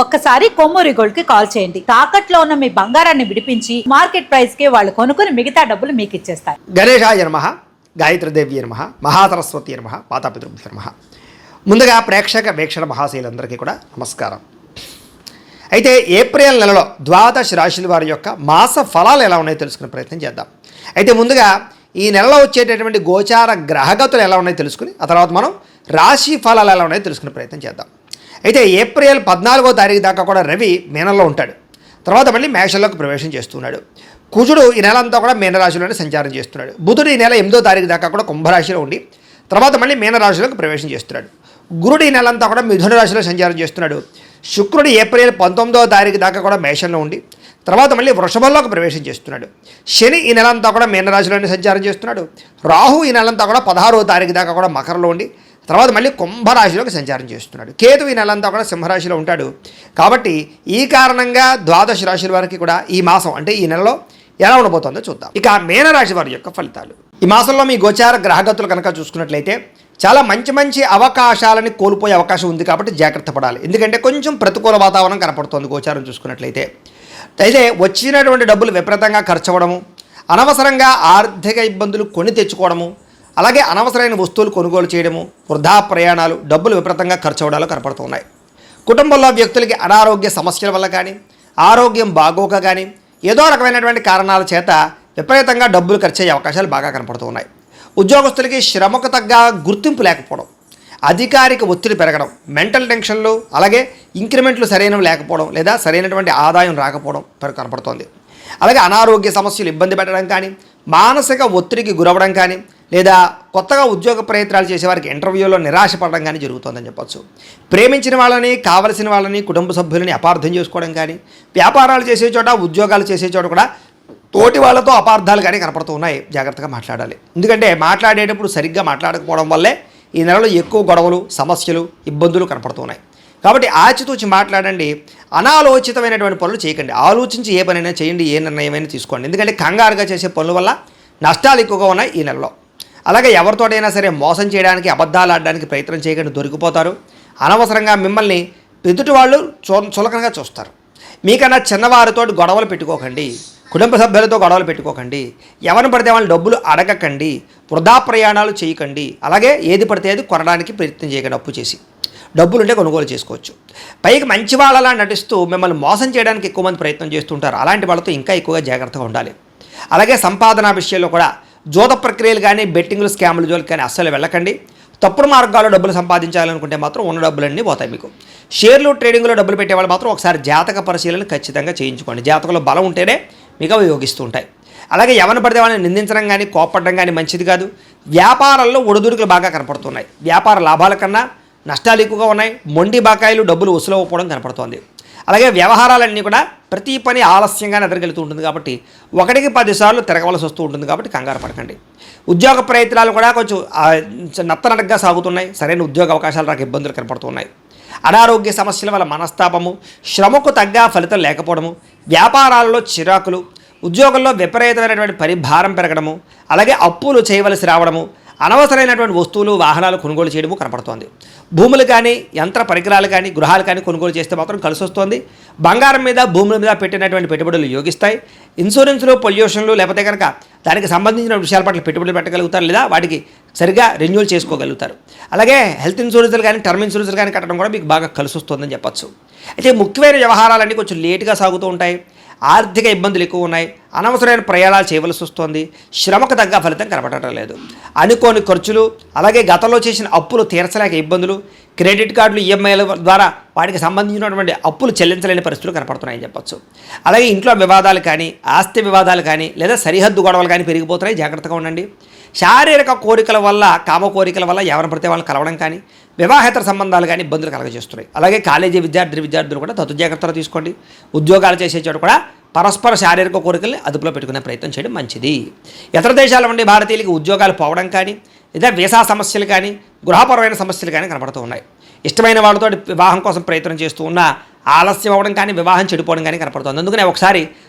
ఒక్కసారి కొమ్మూరి గోల్డ్ కి కాల్ చేయండి. తాకట్లో ఉన్న మీ బంగారాన్ని విడిపించి మార్కెట్ ప్రైస్ కి వాళ్ళు కొనుక్కుని మిగతా డబ్బులు మీకు ఇచ్చేస్తారు. గణేశాయ నమః, గాయత్రీదేవి నమః, మహాసరస్వతి నమః, మాతాపితృభ్యో నమః. ముందుగా ప్రేక్షక వీక్షణ మహాశైలందరికీ కూడా నమస్కారం. అయితే ఏప్రిల్ నెలలో ద్వాదశ రాశుల వారి యొక్క మాస ఫలాలు ఎలా ఉన్నాయో తెలుసుకునే ప్రయత్నం చేద్దాం. అయితే ముందుగా ఈ నెలలో వచ్చేటటువంటి గోచార గ్రహగతులు ఎలా ఉన్నాయో తెలుసుకుని ఆ తర్వాత మనం రాశి ఫలాలు ఎలా ఉన్నాయో తెలుసుకునే ప్రయత్నం చేద్దాం. అయితే ఏప్రిల్ 14వ తారీఖు దాకా కూడా రవి మీనంలో ఉంటాడు. తర్వాత మళ్ళీ మేషంలోకి ప్రవేశం చేస్తున్నాడు. కుజుడు ఈ నెల అంతా కూడా మీనరాశిలోనే సంచారం చేస్తున్నాడు. బుధుడు ఈ నెల 8వ తారీఖు దాకా కూడా కుంభరాశిలో ఉండి తర్వాత మళ్ళీ మీనరాశిలోకి ప్రవేశం చేస్తున్నాడు. గురుడు ఈ నెల అంతా కూడా మిథున రాశిలో సంచారం చేస్తున్నాడు. శుక్రుడు ఏప్రిల్ 19వ తారీఖు దాకా కూడా మేషంలో ఉండి తర్వాత మళ్ళీ వృషభంలోకి ప్రవేశం చేస్తున్నాడు. శని ఈ నెల అంతా కూడా మీనరాశిలోనే సంచారం చేస్తున్నాడు. రాహు ఈ నెలంతా కూడా 16వ తారీఖు దాకా కూడా మకరంలో ఉండి తర్వాత మళ్ళీ కుంభరాశిలోకి సంచారం చేస్తున్నాడు. కేతు ఈ నెలంతా కూడా సింహరాశిలో ఉంటాడు. కాబట్టి ఈ కారణంగా ద్వాదశ రాశుల వారికి కూడా ఈ మాసం అంటే ఈ నెలలో ఎలా ఉండబోతుందో చూద్దాం. ఇక మీనరాశి వారి యొక్క ఫలితాలు. ఈ మాసంలో మీ గోచార గ్రహగతులు కనుక చూసుకున్నట్లయితే చాలా మంచి మంచి అవకాశాలని కోల్పోయే అవకాశం ఉంది. కాబట్టి జాగ్రత్త పడాలి. ఎందుకంటే కొంచెం ప్రతికూల వాతావరణం కనపడుతుంది గోచారం చూసుకున్నట్లయితే. అయితే వచ్చినటువంటి డబ్బులు విపరీతంగా ఖర్చు అవ్వడము, అనవసరంగా ఆర్థిక ఇబ్బందులు కొని తెచ్చుకోవడము, అలాగే అనవసరమైన వస్తువులు కొనుగోలు చేయడము, వృధా ప్రయాణాలు, డబ్బులు విపరీతంగా ఖర్చు అవ్వడాలు కనపడుతున్నాయి. కుటుంబంలో వ్యక్తులకి అనారోగ్య సమస్యల వల్ల కానీ ఆరోగ్యం బాగోక కానీ ఏదో రకమైనటువంటి కారణాల చేత విపరీతంగా డబ్బులు ఖర్చు అయ్యే అవకాశాలు బాగా కనపడుతున్నాయి. ఉద్యోగస్తులకి శ్రమకు తగ్గ గుర్తింపు లేకపోవడం, అధికారిక ఒత్తిడి పెరగడం, మెంటల్ టెన్షన్లు, అలాగే ఇంక్రిమెంట్లు సరైనవి లేకపోవడం లేదా సరైనటువంటి ఆదాయం రాకపోవడం కనపడుతోంది. అలాగే అనారోగ్య సమస్యలు ఇబ్బంది పెట్టడం కానీ మానసిక ఒత్తిడికి గురవడం కానీ లేదా కొత్తగా ఉద్యోగ ప్రయత్నాలు చేసేవారికి ఇంటర్వ్యూలో నిరాశపడడం కానీ జరుగుతుందని చెప్పొచ్చు. ప్రేమించిన వాళ్ళని, కావలసిన వాళ్ళని, కుటుంబ సభ్యులని అపార్థం చేసుకోవడం కానీ, వ్యాపారాలు చేసే చోట, ఉద్యోగాలు చేసే చోట కూడా తోటి వాళ్ళతో అపార్థాలు కానీ కనపడుతూ ఉన్నాయి. జాగ్రత్తగా మాట్లాడాలి. ఎందుకంటే మాట్లాడేటప్పుడు సరిగ్గా మాట్లాడకపోవడం వల్లే ఈ నెలలో ఎక్కువ గొడవలు, సమస్యలు, ఇబ్బందులు కనపడుతున్నాయి. కాబట్టి ఆచితూచి మాట్లాడండి. అనాలోచితమైనటువంటి పనులు చేయకండి. ఆలోచించి ఏ పనైనా చేయండి, ఏ నిర్ణయమైనా తీసుకోండి. ఎందుకంటే కంగారుగా చేసే పనుల వల్ల నష్టాలు ఎక్కువగా ఉన్నాయి ఈ నెలలో. అలాగే ఎవరితోటైనా సరే మోసం చేయడానికి, అబద్ధాలు ఆడడానికి ప్రయత్నం చేయకండి, దొరికిపోతారు. అనవసరంగా మిమ్మల్ని ఎదుటి వాళ్ళు చులకనగా చూస్తారు. మీకన్నా చిన్నవారితో గొడవలు పెట్టుకోకండి, కుటుంబ సభ్యులతో గొడవలు పెట్టుకోకండి, ఎవరిని పడితే వాళ్ళని డబ్బులు అడగకండి, వృధా ప్రయాణాలు చేయకండి, అలాగే ఏది పడితే అది కొనడానికి ప్రయత్నం చేయకండి. అప్పు చేసి డబ్బులు ఉంటే కొనుగోలు చేసుకోవచ్చు. పైకి మంచి వాళ్ళలా నటిస్తూ మిమ్మల్ని మోసం చేయడానికి ఎక్కువ మంది ప్రయత్నం చేస్తుంటారు. అలాంటి వాళ్ళతో ఇంకా ఎక్కువగా జాగ్రత్తగా ఉండాలి. అలాగే సంపాదన విషయంలో కూడా జోత ప్రక్రియలు కానీ, బెట్టింగ్లు, స్కాములు జోలికి కానీ అస్సలు వెళ్ళకండి. తప్పుడు మార్గాల్లో డబ్బులు సంపాదించాలనుకుంటే మాత్రం ఉన్న డబ్బులన్నీ పోతాయి మీకు. షేర్లు, ట్రేడింగ్లో డబ్బులు పెట్టేవాళ్ళు మాత్రం ఒకసారి జాతక పరిశీలన ఖచ్చితంగా చేయించుకోండి. జాతకంలో బలం ఉంటేనే మీకు అవి యోగిస్తూ ఉంటాయి. అలాగే ఎవరిని పడితే వాళ్ళని నిందించడం కానీ, కోపడడం కానీ మంచిది కాదు. వ్యాపారాల్లో ఒడిదుడుకులు బాగా కనపడుతున్నాయి. వ్యాపార లాభాల కన్నా నష్టాలు ఎక్కువగా ఉన్నాయి. మొండి బకాయిలు, డబ్బులు వసూలవ్వకపోవడం కనపడుతోంది. అలాగే వ్యవహారాలన్నీ కూడా ప్రతి పని ఆలస్యంగానే ఎదురుకెళ్తూ ఉంటుంది. కాబట్టి 1కి 10 సార్లు తిరగవలసి వస్తూ ఉంటుంది. కాబట్టి కంగారు పడకండి. ఉద్యోగ ప్రయత్నాలు కూడా కొంచెం నత్తనడగ్గా సాగుతున్నాయి. సరైన ఉద్యోగ అవకాశాలు రాక ఇబ్బందులు కనపడుతున్నాయి. అనారోగ్య సమస్యల వల్ల మనస్తాపము, శ్రమకు తగ్గ ఫలితం లేకపోవడము, వ్యాపారాలలో చిరాకులు, ఉద్యోగంలో విపరీతమైనటువంటి పరిభారం పెరగడము, అలాగే అప్పులు చేయవలసి రావడము, అనవసరమైనటువంటి వస్తువులు, వాహనాలు కొనుగోలు చేయడము కనపడుతోంది. భూములు కానీ, యంత్ర పరికరాలు కానీ, గృహాలు కానీ కొనుగోలు చేస్తే మాత్రం కలిసి వస్తుంది. బంగారం మీద, భూముల మీద పెట్టినటువంటి పెట్టుబడులు యోగిస్తాయి. ఇన్సూరెన్స్లు, పొల్యూషన్లు లేకపోతే కనుక దానికి సంబంధించిన విషయాల పట్ల పెట్టుబడులు పెట్టగలుగుతారు లేదా వాటికి సరిగ్గా రెన్యూల్ చేసుకోగలుగుతారు. అలాగే హెల్త్ ఇన్సూరెన్స్లు కానీ, టర్మ్ ఇన్సూరెన్స్లు కానీ కట్టడం కూడా మీకు బాగా కలిసి వస్తుందని చెప్పచ్చు. అయితే ముఖ్యమైన వ్యవహారాలన్నీ కొంచెం లేటుగా సాగుతూ ఉంటాయి. ఆర్థిక ఇబ్బందులు ఎక్కువ ఉన్నాయి. అనవసరమైన ప్రయాణాలు చేయవలసి వస్తుంది. శ్రమకు తగ్గ ఫలితం కనపడటం లేదు. అనుకోని ఖర్చులు, అలాగే గతంలో చేసిన అప్పులు తీర్చలేక ఇబ్బందులు, క్రెడిట్ కార్డులు, ఈఎంఐల ద్వారా వాటికి సంబంధించినటువంటి అప్పులు చెల్లించలేని పరిస్థితులు కనపడుతున్నాయని చెప్పచ్చు. అలాగే ఇంట్లో వివాదాలు కానీ, ఆస్తి వివాదాలు కానీ లేదా సరిహద్దు గొడవలు కానీ పెరిగిపోతున్నాయి. జాగ్రత్తగా ఉండండి. శారీరక కోరికల వల్ల, కామ కోరికల వల్ల ఎవరిని పడితే వాళ్ళని కలవడం కానీ, వివాహేతర సంబంధాలు కానీ ఇబ్బందులు కలగజేస్తున్నాయి. అలాగే కాలేజీ విద్యార్థులు కూడా తగు జాగ్రత్తలు తీసుకోండి. ఉద్యోగాలు చేసే చోట కూడా పరస్పర శారీరక కోరికల్ని అదుపులో పెట్టుకునే ప్రయత్నం చేయడం మంచిది. ఇతర దేశాల నుండి భారతీయులకి ఉద్యోగాలు పోవడం కానీ లేదా వీసా సమస్యలు కానీ, గృహపరమైన సమస్యలు కానీ కనపడుతూ ఉన్నాయి. ఇష్టమైన వాళ్ళతో వివాహం కోసం ప్రయత్నం చేస్తూ ఉన్న ఆలస్యం అవ్వడం కానీ, వివాహం చెడిపోవడం కానీ కనపడుతుంది. అందుకనే ఒకసారి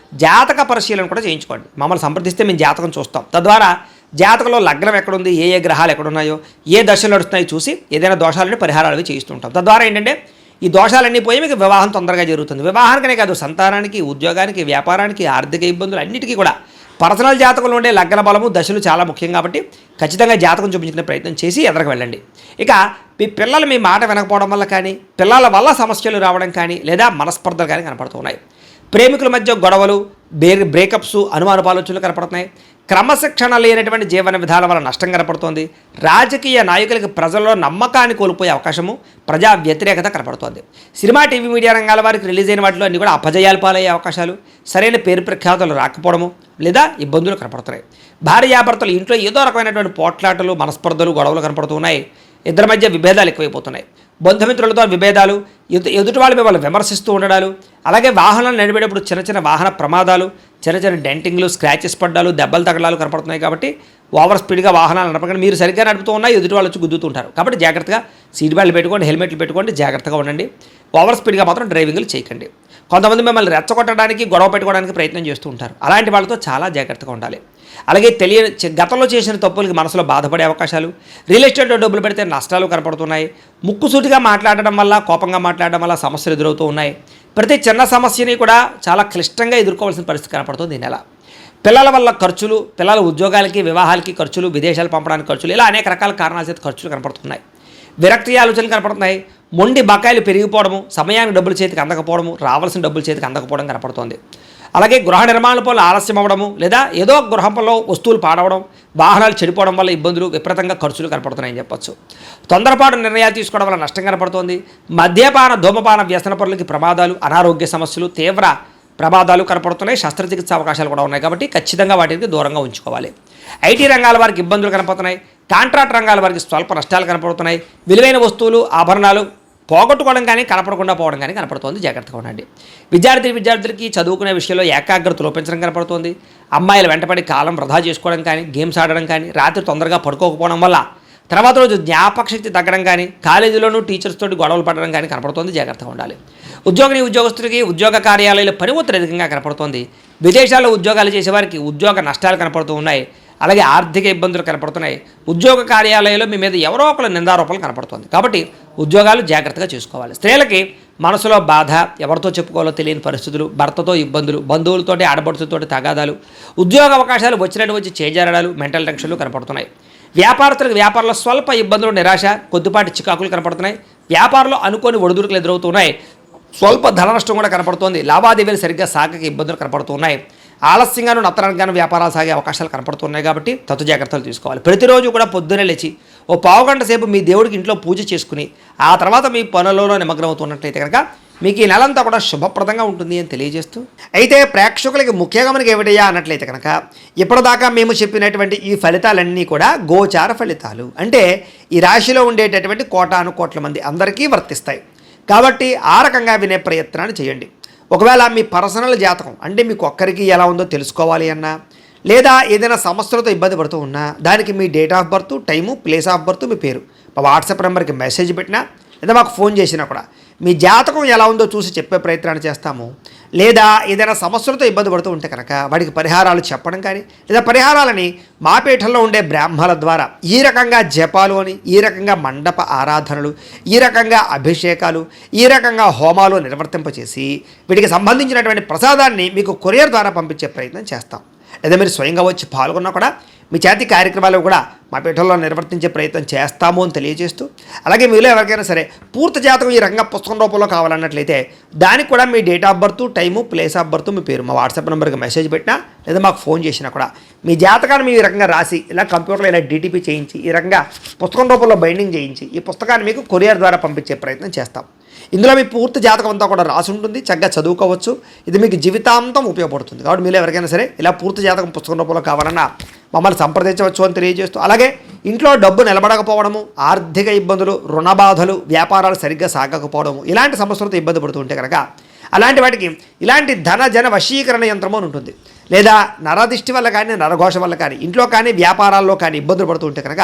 జాతక పరిశీలన కూడా చేయించుకోండి. మమ్మల్ని సంప్రదిస్తే మేము జాతకం చూస్తాం. తద్వారా జాతకంలో లగ్నం ఎక్కడుంది, ఏ గ్రహాలు ఎక్కడున్నాయో, ఏ దశలు నడుస్తున్నాయో చూసి ఏదైనా దోషాలని పరిహారాలు చేయిస్తుంటాం. తద్వారా ఏంటంటే ఈ దోషాలన్నీ పోయి మీకు వివాహం తొందరగా జరుగుతుంది. వివాహానికనే కాదు, సంతానానికి, ఉద్యోగానికి, వ్యాపారానికి, ఆర్థిక ఇబ్బందులు అన్నిటికీ కూడా పర్సనల్ జాతకంలో ఉండే లగ్న బలము, దశలు చాలా ముఖ్యం కాబట్టి ఖచ్చితంగా జాతకం చూపించుకునే ప్రయత్నం చేసి ఎదరకు వెళ్ళండి. ఇక మీ పిల్లలు మీ మాట వినకపోవడం వల్ల కానీ, పిల్లల వల్ల సమస్యలు రావడం కానీ, లేదా మనస్పర్ధలు కానీ కనపడుతున్నాయి. ప్రేమికుల మధ్య గొడవలు, బ్రేకప్స్, అనుమానాలోచనలు కనపడుతున్నాయి. క్రమశిక్షణ లేనటువంటి జీవన విధానం వల్ల నష్టం కనపడుతోంది. రాజకీయ నాయకులకు ప్రజల్లో నమ్మకాన్ని కోల్పోయే అవకాశము, ప్రజా వ్యతిరేకత కనపడుతోంది. సినిమా, టీవీ, మీడియా రంగాల వారికి రిలీజ్ అయిన వాటిలో అన్ని కూడా అపజయాలు పాలయ్యే అవకాశాలు, సరైన పేరు ప్రఖ్యాతులు రాకపోవడము లేదా ఇబ్బందులు కనపడుతున్నాయి. భార్యాభర్తలు ఇంట్లో ఏదో రకమైనటువంటి పోట్లాటలు, మనస్పర్ధలు, గొడవలు కనపడుతున్నాయి. ఇద్దరి మధ్య విభేదాలు ఎక్కువైపోతున్నాయి. బంధుమిత్రులతో విభేదాలు, ఎదుటి వాళ్ళు మిమ్మల్ని విమర్శిస్తూ ఉండడాలు, అలాగే వాహనాలు నడిపేటప్పుడు చిన్న చిన్న వాహన ప్రమాదాలు, చిన్న చిన్న డెంటింగ్లు, స్క్రాచెస్ పడ్డాలు, దెబ్బలు తగలాలు కనపడుతున్నాయి. కాబట్టి ఓవర్ స్పీడ్గా వాహనాలు నడపకండి. మీరు సరిగ్గా నడుపుతూ ఉన్నా ఎదుటి వాళ్ళు వచ్చి గుద్దుతుంటారు. కాబట్టి జాగ్రత్తగా సీట్ బెల్ట్ పెట్టుకోండి, హెల్మెట్లు పెట్టుకోండి, జాగ్రత్తగా ఉండండి. ఓవర్ స్పీడ్గా మాత్రం డ్రైవింగ్లు చేయకండి. కొంతమంది మిమ్మల్ని రెచ్చగొట్టడానికి, గొడవ పెట్టుకోవడానికి ప్రయత్నం చేస్తూ ఉంటారు. అలాంటి వాళ్ళతో చాలా జాగ్రత్తగా ఉండాలి. అలాగే గతంలో చేసిన తప్పులకి మనసులో బాధపడే అవకాశాలు, రియల్ ఎస్టేట్లో డబ్బులు పెడితే నష్టాలు కనపడుతున్నాయి. ముక్కుసూటిగా మాట్లాడడం వల్ల, కోపంగా మాట్లాడడం వల్ల సమస్యలు ఎదురవుతూ ఉన్నాయి. ప్రతి చిన్న సమస్యని కూడా చాలా క్లిష్టంగా ఎదుర్కోవాల్సిన పరిస్థితి కనపడుతుంది ఈ నెల. పిల్లల వల్ల ఖర్చులు, పిల్లల ఉద్యోగాలకి, వివాహాలకి ఖర్చులు, విదేశాలు పంపడానికి ఖర్చులు, ఇలా అనేక రకాల కారణాల చేత ఖర్చులు కనపడుతున్నాయి. విరక్తి ఆలోచనలు కనపడుతున్నాయి. మొండి బకాయిలు పెరిగిపోవడము, సమయానికి డబ్బులు చేతికి అందకపోవడము, రావాల్సిన డబ్బులు చేతికి అందకపోవడం కనపడుతోంది. అలాగే గృహ నిర్మాణ పనులు ఆలస్యం అవ్వడము, లేదా ఏదో గృహంలో వస్తువులు పాడవడం, వాహనాలు చెడిపోవడం వల్ల ఇబ్బందులు, విపరీతంగా ఖర్చులు కనపడుతున్నాయని చెప్పొచ్చు. తొందరపాటు నిర్ణయాలు తీసుకోవడం వల్ల నష్టం కనపడుతోంది. మద్యపాన, ధూమపాన, వ్యసన పనులకి ప్రమాదాలు, అనారోగ్య సమస్యలు, తీవ్ర ప్రమాదాలు కనపడుతున్నాయి. శస్త్రచికిత్స అవకాశాలు కూడా ఉన్నాయి. కాబట్టి ఖచ్చితంగా వాటికి దూరంగా ఉంచుకోవాలి. ఐటీ రంగాల వారికి ఇబ్బందులు కనపడుతున్నాయి. కాంట్రాక్ట్ రంగాల వారికి స్వల్ప నష్టాలు కనపడుతున్నాయి. విలువైన వస్తువులు, ఆభరణాలు పోగొట్టుకోవడం కానీ, కనపడకుండా పోవడం కానీ కనపడుతోంది. జాగ్రత్తగా ఉండండి. విద్యార్థులకి చదువుకునే విషయంలో ఏకాగ్రత లోపించడం కనపడుతోంది. అమ్మాయిలు వెంటపడి కాలం వృధా చేసుకోవడం కానీ, గేమ్స్ ఆడడం కానీ, రాత్రి తొందరగా పడుకోకపోవడం వల్ల తర్వాత రోజు జ్ఞాపకశక్తి తగ్గడం కానీ, కాలేజీలోనూ టీచర్స్ తోటి గొడవలు పడడం కానీ కనపడుతోంది. జాగ్రత్తగా ఉండాలి. ఉద్యోగస్తులకి ఉద్యోగ కార్యాలయాల్లో పని ఒత్తిడి అధికంగా కనపడుతోంది. విదేశాల్లో ఉద్యోగాలు చేసేవారికి ఉద్యోగ నష్టాలు కనపడుతూ ఉన్నాయి. అలాగే ఆర్థిక ఇబ్బందులు కనపడుతున్నాయి. ఉద్యోగ కార్యాలయంలో మీ మీద ఎవరో ఒకరు నిందారోపణలు కనపడుతుంది. కాబట్టి ఉద్యోగాలు జాగ్రత్తగా చూసుకోవాలి. స్త్రీలకి మనసులో బాధ, ఎవరితో చెప్పుకోవాలో తెలియని పరిస్థితులు, భర్తతో ఇబ్బందులు, బంధువులతోటి, ఆడపడుతులతోటి తగాదాలు, ఉద్యోగ అవకాశాలు వచ్చినట్టు వచ్చి చేజారడాలు, మెంటల్ టెన్షన్లు కనపడుతున్నాయి. వ్యాపారస్తులకు వ్యాపారంలో స్వల్ప ఇబ్బందులు, నిరాశ, కొద్దిపాటి చికాకులు కనపడుతున్నాయి. వ్యాపారంలో అనుకోని ఒడిదుడుకులు ఎదురవుతున్నాయి. స్వల్ప ధన నష్టం కూడా కనపడుతోంది. లావాదేవీలు సరిగ్గా సాగక ఇబ్బందులు కనపడుతున్నాయి. ఆలస్యంగాను, నత్తరంగాను వ్యాపారాలు సాగే అవకాశాలు కనపడుతున్నాయి. కాబట్టి తత్తు జాగ్రత్తలు తీసుకోవాలి. ప్రతిరోజు కూడా పొద్దున్నే లేచి ఓ పావుగంట సేపు మీ దేవుడికి ఇంట్లో పూజ చేసుకుని ఆ తర్వాత మీ పనులలో నిమగ్నం అవుతున్నట్లయితే కనుక మీకు ఈ నెలంతా కూడా శుభప్రదంగా ఉంటుంది అని తెలియజేస్తూ, అయితే ప్రేక్షకులకి ముఖ్యంగా మనకి ఏమిటయ్యా అన్నట్లయితే కనుక ఇప్పటిదాకా మేము చెప్పినటువంటి ఈ ఫలితాలన్నీ కూడా గోచార ఫలితాలు. అంటే ఈ రాశిలో ఉండేటటువంటి కోటాను కోట్ల మంది అందరికీ వర్తిస్తాయి. కాబట్టి ఆ రకంగా వినే ప్రయత్నాన్ని చేయండి. ఒకవేళ మీ పర్సనల్ జాతకం అంటే మీకు ఒక్కరికి ఎలా ఉందో తెలుసుకోవాలి అన్నా, లేదా ఏదైనా సమస్యలతో ఇబ్బంది పడుతూ ఉన్నా, దానికి మీ date of birth, time, place of birth, మీ పేరు మా వాట్సాప్ నెంబర్కి మెసేజ్ పెట్టినా, లేదా మాకు ఫోన్ చేసినా కూడా మీ జాతకం ఎలా ఉందో చూసి చెప్పే ప్రయత్నాన్ని చేస్తాము. లేదా ఏదైనా సమస్యలతో ఇబ్బంది పడుతూ ఉంటే కనుక వాడికి పరిహారాలు చెప్పడం కానీ, లేదా పరిహారాలని మా పీఠంలో ఉండే బ్రాహ్మణుల ద్వారా ఈ రకంగా జపాలు అని, ఈ రకంగా మండప ఆరాధనలు, ఈ రకంగా అభిషేకాలు, ఈ రకంగా హోమాలు నిర్వర్తింపచేసి వీటికి సంబంధించినటువంటి ప్రసాదాన్ని మీకు కొరియర్ ద్వారా పంపించే ప్రయత్నం చేస్తాం. లేదా మీరు స్వయంగా వచ్చి పాల్గొన్నా కూడా మీ చేతి కార్యక్రమాలు కూడా మా పీఠంలో నిర్వర్తించే ప్రయత్నం చేస్తాము అని తెలియజేస్తూ, అలాగే మీలో ఎవరికైనా సరే పూర్తి జాతకం ఈ రకంగా పుస్తకం రూపంలో కావాలన్నట్లయితే దానికి కూడా మీ date of birth, time, place of birth, మీ పేరు మా వాట్సాప్ నెంబర్కి మెసేజ్ పెట్టినా, లేదా మాకు ఫోన్ చేసినా కూడా మీ జాతకాన్ని మీ ఈ రకంగా రాసి ఇలా కంప్యూటర్లో ఇలా డీటీపీ చేయించి ఈ రకంగా పుస్తకం రూపంలో బైండింగ్ చేయించి ఈ పుస్తకాన్ని మీకు కొరియర్ ద్వారా పంపించే ప్రయత్నం చేస్తాం. ఇందులో మీ పూర్తి జాతకం అంతా కూడా రాసి ఉంటుంది. చక్కగా చదువుకోవచ్చు. ఇది మీకు జీవితాంతం ఉపయోగపడుతుంది. కాబట్టి మీరు ఎవరికైనా సరే ఇలా పూర్తి జాతకం పుస్తకం రూపంలో కావాలన్నా మమ్మల్ని సంప్రదించవచ్చు అని తెలియజేస్తూ, అలాగే ఇంట్లో డబ్బు నిలబడకపోవడము, ఆర్థిక ఇబ్బందులు, రుణ బాధలు, వ్యాపారాలు సరిగ్గా సాగకపోవడము, ఇలాంటి సమస్యలతో ఇబ్బంది పడుతూ ఉంటే కనుక అలాంటి వాటికి ఇలాంటి ధన జన వశీకరణ యంత్రము అని ఉంటుంది. లేదా నరదిష్టి వల్ల కానీ, నరఘోష వల్ల కానీ, ఇంట్లో కానీ వ్యాపారాల్లో కానీ ఇబ్బందులు పడుతూ ఉంటే కనుక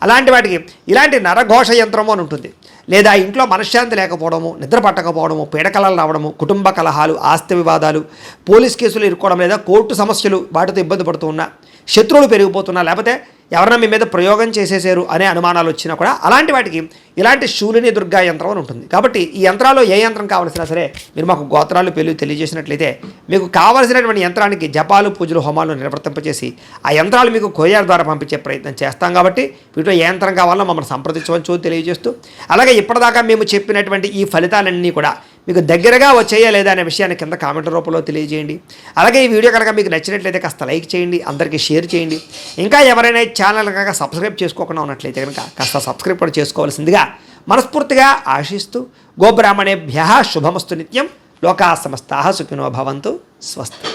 అలాంటి వాటికి ఇలాంటి నరఘోష యంత్రము అని ఉంటుంది. లేదా ఇంట్లో మనశ్శాంతి లేకపోవడము, నిద్ర పట్టకపోవడము, పీడకలలు రావడము, కుటుంబ కలహాలు, ఆస్తి వివాదాలు, పోలీస్ కేసులు ఇరుక్కోవడం, లేదా కోర్టు సమస్యలు వాటితో ఇబ్బంది పడుతూ ఉన్నా, శత్రువులు పెరిగిపోతున్నా, లేకపోతే ఎవరైనా మీ మీద ప్రయోగం చేసేసారు అనే అనుమానాలు వచ్చినా కూడా అలాంటి వాటికి ఇలాంటి శూలిని దుర్గా యంత్రం అని ఉంటుంది. కాబట్టి ఈ యంత్రాల్లో ఏ యంత్రం కావాల్సినా సరే మీరు మాకు గోత్రాలు పేర్లు తెలియజేసినట్లయితే మీకు కావాల్సినటువంటి యంత్రానికి జపాలు, పూజలు, హోమాలు నిర్వర్తింపజేసి ఆ యంత్రాలు మీకు కొరియర్ ద్వారా పంపించే ప్రయత్నం చేస్తాం. కాబట్టి వీటిలో ఏ యంత్రం కావాలో మమ్మల్ని సంప్రదించవచ్చు తెలియజేస్తూ, అలాగే ఇప్పటిదాకా మేము చెప్పినటువంటి ఈ ఫలితాలన్నీ కూడా మీకు దగ్గరగా వచ్చేయా లేదా అనే విషయాన్ని కింద కామెంట్ రూపంలో తెలియజేయండి. అలాగే ఈ వీడియో కనుక మీకు నచ్చినట్లయితే కాస్త లైక్ చేయండి, అందరికీ షేర్ చేయండి. ఇంకా ఎవరైనా ఛానల్ కనుక సబ్స్క్రైబ్ చేసుకోకుండా ఉన్నట్లయితే కనుక కాస్త సబ్స్క్రైబ్ కూడా చేసుకోవాల్సిందిగా మనస్ఫూర్తిగా ఆశిస్తూ, గోబ్రాహ్మణేభ్యః శుభమస్తు నిత్యం, లోకా సమస్తాః సుఖినో భవంతు, స్వస్తి.